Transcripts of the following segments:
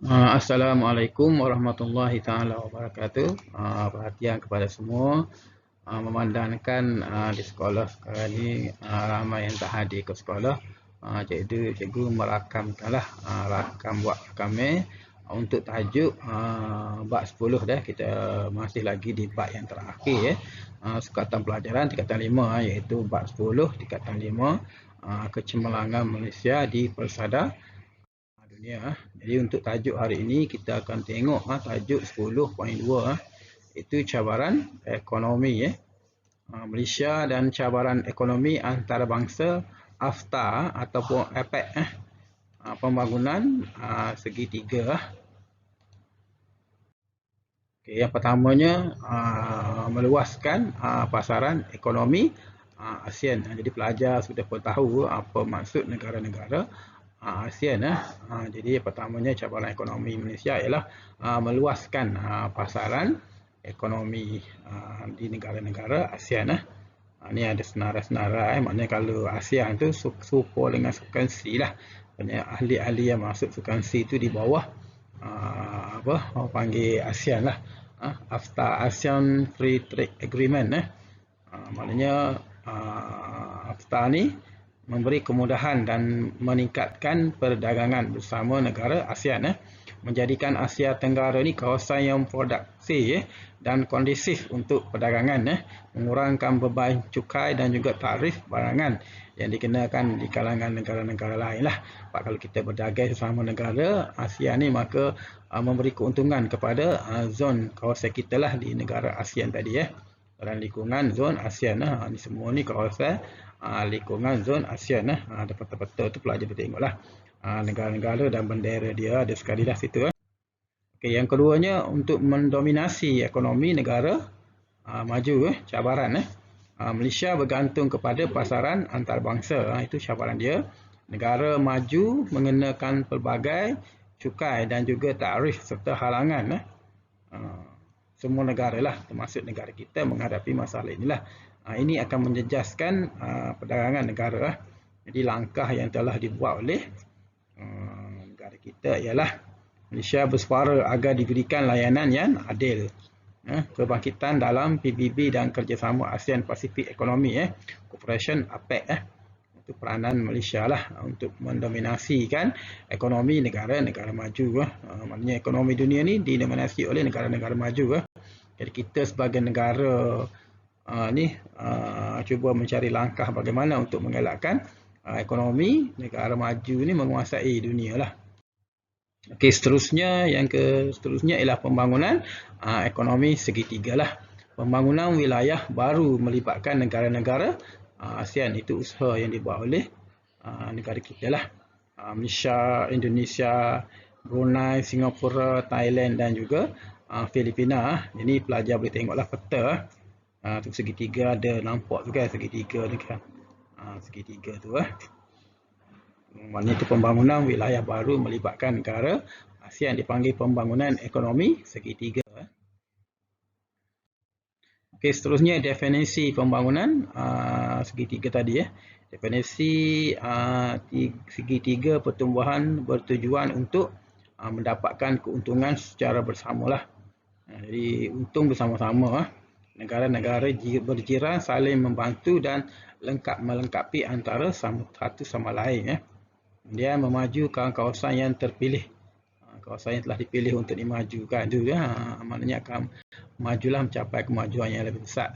Assalamualaikum warahmatullahi taala wabarakatuh. Perhatian kepada semua. Memandangkan di sekolah sekarang ni ramai yang tak hadir ke sekolah. Cikgu merakamkanlah, rakam buat rakamnya untuk tajuk bab 10 dah. Kita masih lagi di bab yang terakhir sukatan pelajaran tingkatan 5 iaitu bab 10 tingkatan 5 kecemerlangan Malaysia di Persada Dunia. Jadi untuk tajuk hari ini kita akan tengok tajuk 10.2 itu cabaran ekonomi Malaysia dan cabaran ekonomi antarabangsa AFTA ataupun APEC pembangunan segitiga. Okay, yang pertamanya meluaskan pasaran ekonomi ASEAN. Jadi pelajar sudah pun tahu apa maksud negara-negara ASEAN. Jadi pertamanya cabaran ekonomi Malaysia ialah meluaskan pasaran ekonomi di negara-negara ASEAN. Ini ada senarai-senarai, maknanya kalau ASEAN tu serupa dengan sukan C lah. Banyak ahli-ahli yang masuk sukan C tu di bawah orang panggil ASEAN lah. AFTA, ASEAN Free Trade Agreement. Maknanya AFTA ni memberi kemudahan dan meningkatkan perdagangan bersama negara ASEAN menjadikan Asia Tenggara ni kawasan yang produktif dan kondusif untuk perdagangan mengurangkan beban cukai dan juga tarif barangan yang dikenakan di kalangan negara-negara lain lah. Kalau kita berdagang sesama negara ASEAN ni maka memberi keuntungan kepada zon kawasan kita lah di negara ASEAN tadi dalam lingkungan zon ASEAN ni semua ni kawasan lingkungan zon ASEAN ada peta-peta tu pelajar tengoklah negara-negara dan bendera dia ada sekali dah situ. Okay, yang keduanya untuk mendominasi ekonomi negara maju cabaran Malaysia bergantung kepada pasaran antarabangsa itu cabaran dia. Negara maju mengenakan pelbagai cukai dan juga tarif serta halangan semua negara lah termasuk negara kita menghadapi masalah inilah. Ini akan menjejaskan perdagangan negara. Jadi langkah yang telah dibuat oleh negara kita ialah Malaysia bersuara agar diberikan layanan yang adil. Kebangkitan dalam PBB dan kerjasama ASEAN Pacific Economy Cooperation APEC itu peranan Malaysia lah untuk mendominasikan ekonomi negara-negara maju. Maknanya ekonomi dunia ni didominasi oleh negara-negara maju. Jadi kita sebagai negara cuba mencari langkah bagaimana untuk mengelakkan ekonomi negara maju ni menguasai dunia lah. Okey, seterusnya ialah pembangunan ekonomi segitiga lah. Pembangunan wilayah baru melibatkan negara-negara ASEAN itu usaha yang dibuat oleh negara kita lah. Malaysia, Indonesia, Brunei, Singapura, Thailand dan juga Filipina. Jadi pelajar boleh tengoklah peta. Tu segitiga ada nampak tu kan segitiga ni kan. Segitiga tu maknanya itu pembangunan wilayah baru melibatkan negara ASEAN dipanggil pembangunan ekonomi segitiga. Okey, seterusnya definisi pembangunan segitiga tadi Definisi segitiga pertumbuhan bertujuan untuk mendapatkan keuntungan secara bersamalah. Jadi untung bersama-sama. Negara-negara berjiran saling membantu dan melengkapi antara satu sama lain. Dia memajukan kawasan yang terpilih. Kawasan yang telah dipilih untuk dimajukan itu maknanya akan majulah mencapai kemajuan yang lebih besar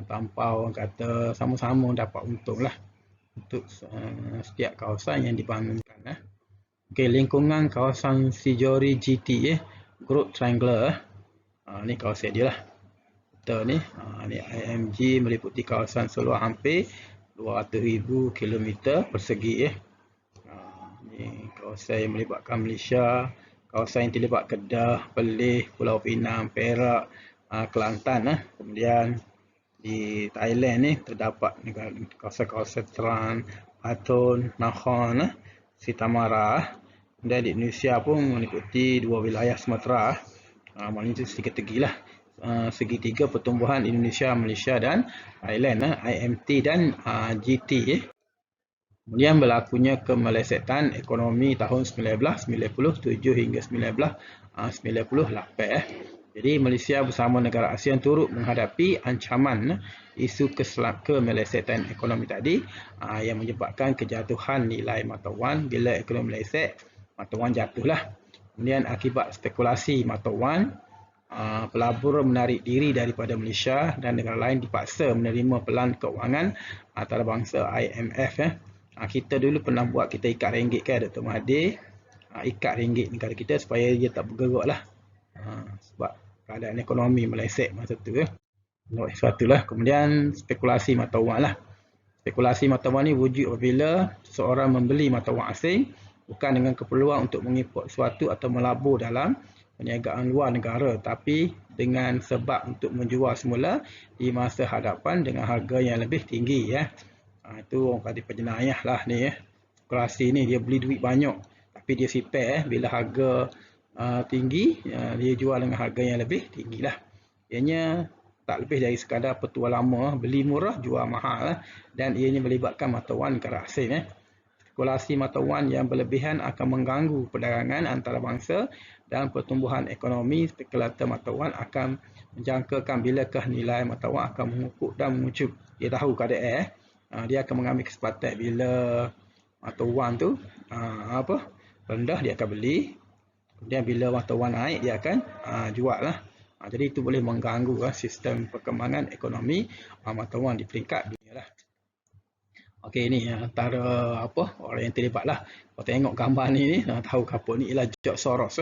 tanpa orang kata sama-sama dapat untunglah untuk setiap kawasan yang dibangunkan. Okey, lingkungan kawasan Sijori GT Group Triangular. Ni kawasan dia lah. Ni IMG meliputi kawasan seluas hampir 200,000 km persegi Ni kawasan yang melibatkan Malaysia, kawasan yang terlibat Kedah, Perlis, Pulau Pinang, Perak, Kelantan. Kemudian di Thailand ni terdapat kawasan-kawasan Tran, Patun, Nakhon, Sitamara. Kemudian di Indonesia pun meliputi dua wilayah Sumatera. Maknanya itu segitiga lah. Segitiga pertumbuhan Indonesia, Malaysia dan Thailand IMT dan GT. Kemudian berlakunya kemelesetan ekonomi tahun 1997 hingga 1998. Jadi Malaysia bersama negara ASEAN turut menghadapi ancaman isu kemelesetan ekonomi tadi yang menyebabkan kejatuhan nilai mata wang. Bila ekonomi meleset, mata wang jatuhlah. Kemudian akibat spekulasi mata wang, pelabur menarik diri daripada Malaysia dan negara lain dipaksa menerima pelan keuangan antarabangsa IMF. Kita dulu pernah buat, kita ikat ringgit kan, Dr. Mahathir ikat ringgit negara kita supaya dia tak bergerak lah, sebab keadaan ekonomi meleset masa tu. Sebab itulah kemudian spekulasi mata wang lah. Spekulasi mata wang ni wujud apabila seorang membeli mata wang asing bukan dengan keperluan untuk mengimport sesuatu atau melabur dalam perniagaan luar negara, tapi dengan sebab untuk menjual semula di masa hadapan dengan harga yang lebih tinggi. Itu orang kata penjenayah lah ni. Spekulasi ni dia beli duit banyak tapi dia sipir bila harga tinggi, dia jual dengan harga yang lebih tinggi lah. Ianya tak lebih dari sekadar petua lama, beli murah jual mahal, dan ianya melibatkan mata wang negara asing. Spekulasi mata wang yang berlebihan akan mengganggu perdagangan antarabangsa dan pertumbuhan ekonomi. Spekulator mata wang akan menjangkakan bilakah nilai mata wang akan mengukuh dan mengucup. Dia tahu keadaan, dia akan mengambil kesempatan bila mata wang tu rendah, dia akan beli. Kemudian bila mata wang naik, dia akan jual lah. Jadi itu boleh mengganggu sistem perkembangan ekonomi mata wang di peringkat dunia lah. Okey, ni antara orang yang terlibat lah. Kalau tengok gambar ni tahu apa ni ialah George Soros.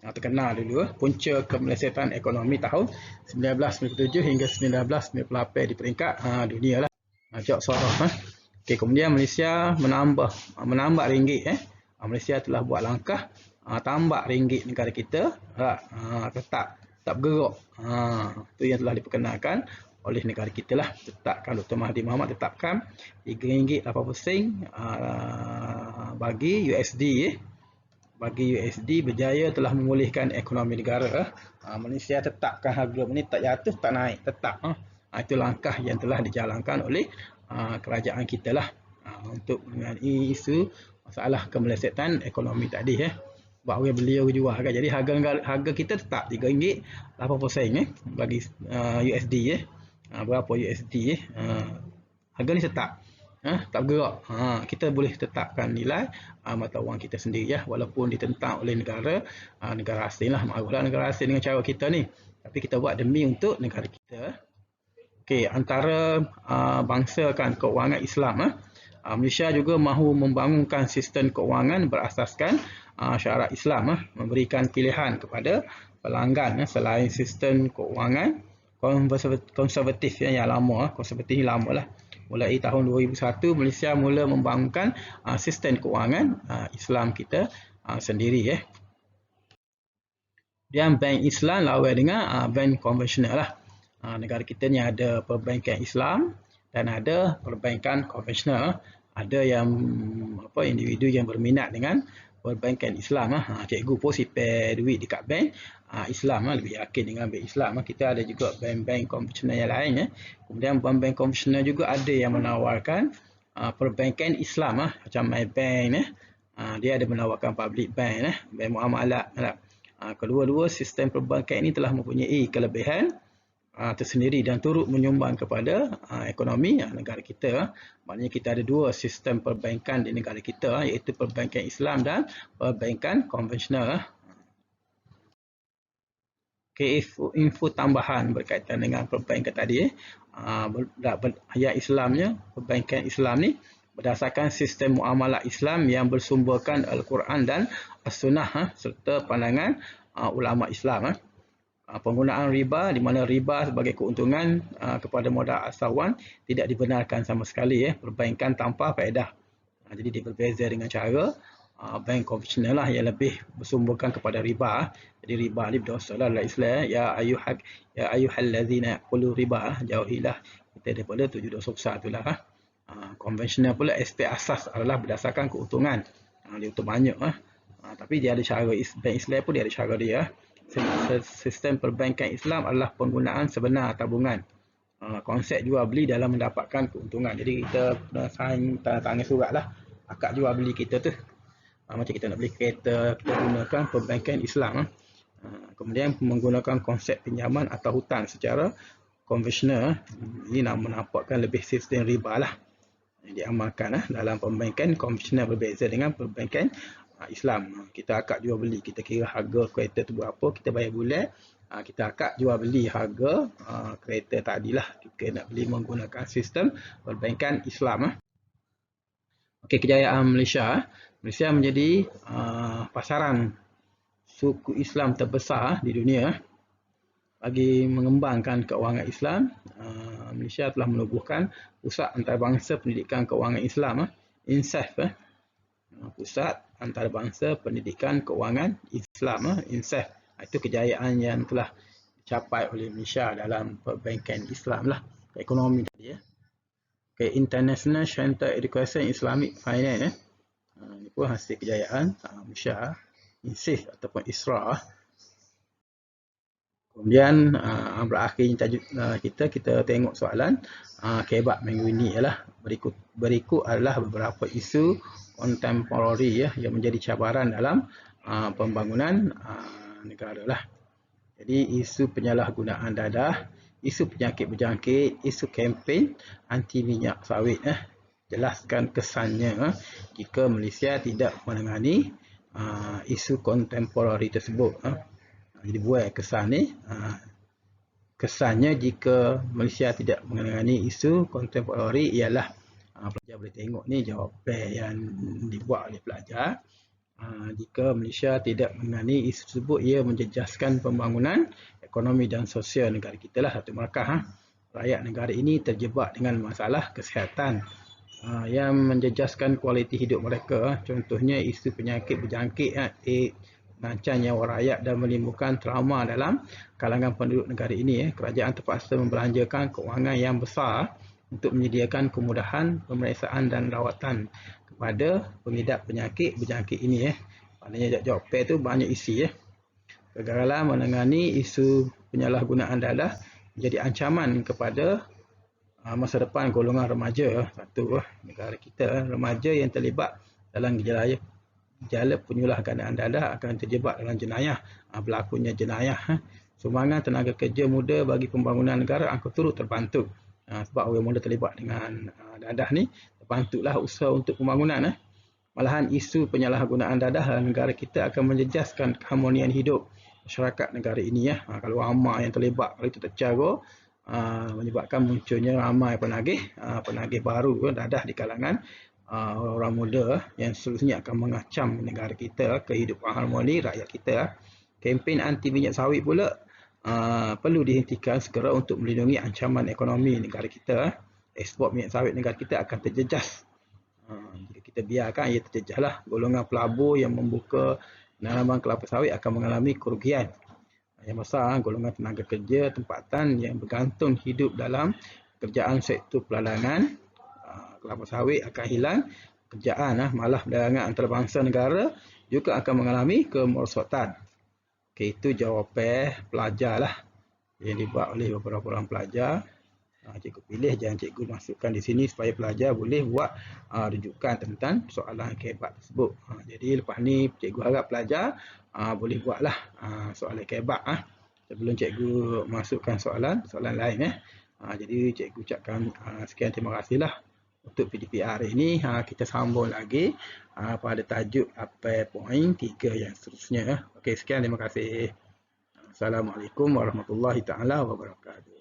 Terkenal dulu, punca kemelesetan ekonomi tahun 1997 hingga 1998 di peringkat dunia lah. George Soros. Okey, kemudian Malaysia menambah ringgit. Malaysia telah buat langkah tambah ringgit negara kita, tetap bergerak. Itu yang telah diperkenalkan oleh negara kita lah. Tetapkan Dr. Mahathir Mohamad tetapkan RM3.80 bagi USD. Bagi USD berjaya telah memulihkan ekonomi negara. Malaysia tetapkan harga ni tak jatuh, tak naik, tetap. Itu langkah yang telah dijalankan oleh kerajaan kita lah untuk mengenai isu masalah kemelesetan ekonomi tadi. Sebab orang beli orang jual kan. Jadi harga kita tetap RM3.80 bagi USD. Berapa USD? Harga ni tetap. Tak bergerak. Kita boleh tetapkan nilai mata wang kita sendiri walaupun ditentang oleh negara asing lah. Maaflah negara asing dengan cara kita ni, tapi kita buat demi untuk negara kita. Okey, antara bangsa keuangan Islam, Malaysia juga mahu membangunkan sistem keuangan berasaskan syarat Islam, memberikan pilihan kepada pelanggan selain sistem keuangan konservatif yang lama. Konservatif ni lama lah. Mulai tahun 2001 Malaysia mula membangunkan sistem keuangan Islam kita sendiri. Dan bank Islam lawan dengan bank konvensional lah. Negara kita ni ada perbankan Islam dan ada perbankan konvensional. Ada yang individu yang berminat dengan perbankan Islam. Cikgu pun sipir duit dekat bank Islam, lebih yakin dengan bank Islam. Kita ada juga bank-bank konvensional yang lain. Kemudian bank-bank konvensional juga ada yang menawarkan perbankan Islam, macam MyBank. Dia ada menawarkan public bank, bank muamalat. Kedua-dua sistem perbankan ini telah mempunyai kelebihan tersendiri dan turut menyumbang kepada ekonomi negara kita. Maknanya kita ada dua sistem perbankan di negara kita, iaitu perbankan Islam dan perbankan konvensional. Okay, info tambahan berkaitan dengan perbankan tadi. Ayat Islamnya, perbankan Islam ni berdasarkan sistem muamalah Islam yang bersumberkan Al-Quran dan As-Sunnah serta pandangan ulama Islam. Penggunaan riba, di mana riba sebagai keuntungan kepada modal asawan tidak dibenarkan sama sekali. Perbankan tanpa faedah. Jadi dia berbeza dengan cara bank konvensional lah yang lebih bersumberkan kepada riba. Jadi riba ni berdosa lah dalam Islam. Ya ayyuhallazina yaqulu riba, jauhilah kita daripada 7 dosa besar itulah. Konvensional pula aspek asas adalah berdasarkan keuntungan. Dia untung banyak. Tapi dia ada cara, bank Islam pun dia ada cara dia. Sistem perbankan Islam adalah penggunaan sebenar tabungan. konsep jual beli dalam mendapatkan keuntungan. Jadi kita kena sign tanda tangan surat lah akad jual beli kita tu. Macam kita nak beli kereta, kita gunakan perbankan Islam. Kemudian menggunakan konsep pinjaman atau hutang secara konvensional. Ini nak menampakkan lebih sistem riba lah yang diamalkan dalam perbankan konvensional, berbeza dengan perbankan Islam. Kita akad jual beli, kita kira harga kereta tu berapa, kita bayar bulan. Kita akad jual beli harga kereta tadi lah. Kita nak beli menggunakan sistem perbankan Islam. Okey, kejayaan Malaysia. Malaysia menjadi pasaran suku Islam terbesar di dunia. Bagi mengembangkan keuangan Islam, Malaysia telah menubuhkan Pusat Antarabangsa Pendidikan Keuangan Islam, INSAF. Pusat Antarabangsa Pendidikan Keuangan Islam, INSAF. Itu kejayaan yang telah dicapai oleh Malaysia dalam perbankan Islam lah, ekonomi tadi ya. Okay, International Center Education Islamic Finance. Ini pun hasil kejayaan Malaysia, INSAF ataupun ISRA. Kemudian berakhirnya tajuk kita tengok soalan kebat minggu ini ialah berikut adalah beberapa isu kontemporari ya yang menjadi cabaran dalam pembangunan negara lah. Jadi isu penyalahgunaan dadah, isu penyakit berjangkit, isu kempen anti minyak sawit. Jelaskan kesannya jika Malaysia tidak menangani isu kontemporari tersebut. Jadi buat kesan ni, kesannya jika Malaysia tidak menangani isu kontemporari ialah pelajar boleh tengok ni jawapan yang dibuat oleh pelajar. Jika Malaysia tidak menangani isu tersebut, ia menjejaskan pembangunan ekonomi dan sosial negara kita lah. Satu markah. Rakyat negara ini terjebak dengan masalah kesihatan yang menjejaskan kualiti hidup mereka. Contohnya isu penyakit berjangkit, mengancam nyawa rakyat dan menimbulkan trauma dalam kalangan penduduk negara ini. Kerajaan terpaksa membelanjakan kewangan yang besar untuk menyediakan kemudahan pemeriksaan dan rawatan kepada pengidap penyakit berjangkit ini. Maknanya jawapan itu banyak isi. Kegagalan menangani isu penyalahgunaan dadah menjadi ancaman kepada masa depan golongan remaja. Satu, negara kita, remaja yang terlibat dalam gejala penyalahgunaan dadah akan terjebak dalam jenayah, berlakunya jenayah. Sumbangan tenaga kerja muda bagi pembangunan negara akan turut terbantu. Sebab orang muda terlibat dengan dadah ni, terbantulah usaha untuk pembangunan. Malahan isu penyalahgunaan dadah dalam negara kita akan menjejaskan keharmonian hidup masyarakat negara ini. Kalau ramai yang terlibat, kalau itu tercara, menyebabkan munculnya ramai penagih baru dadah di kalangan orang muda yang seterusnya akan mengacam negara kita, kehidupan harmoni rakyat kita. Kempen anti minyak sawit pula perlu dihentikan segera untuk melindungi ancaman ekonomi negara kita. Ekspor minyak sawit negara kita akan terjejas. Jika kita biarkan ia terjejaslah, golongan pelabur yang membuka penanaman kelapa sawit akan mengalami kerugian yang besar. Golongan tenaga kerja tempatan yang bergantung hidup dalam kerjaan sektor perdagangan kelapa sawit akan hilang kerjaan. Malah perdagangan antarabangsa negara juga akan mengalami kemerosotan. Okay, itu jawapan pelajar lah yang dibuat oleh beberapa orang pelajar. Cikgu pilih, jangan cikgu masukkan di sini supaya pelajar boleh buat rujukan tentang soalan kebat tersebut. Jadi lepas ni cikgu harap pelajar boleh buatlah soalan kebat sebelum cikgu masukkan soalan lain. Jadi cikgu ucapkan sekian terima kasihlah untuk PDPR ini. Kita sambung lagi pada tajuk poin 3 yang seterusnya. Okey, sekian terima kasih. Assalamualaikum warahmatullahi taala wabarakatuh.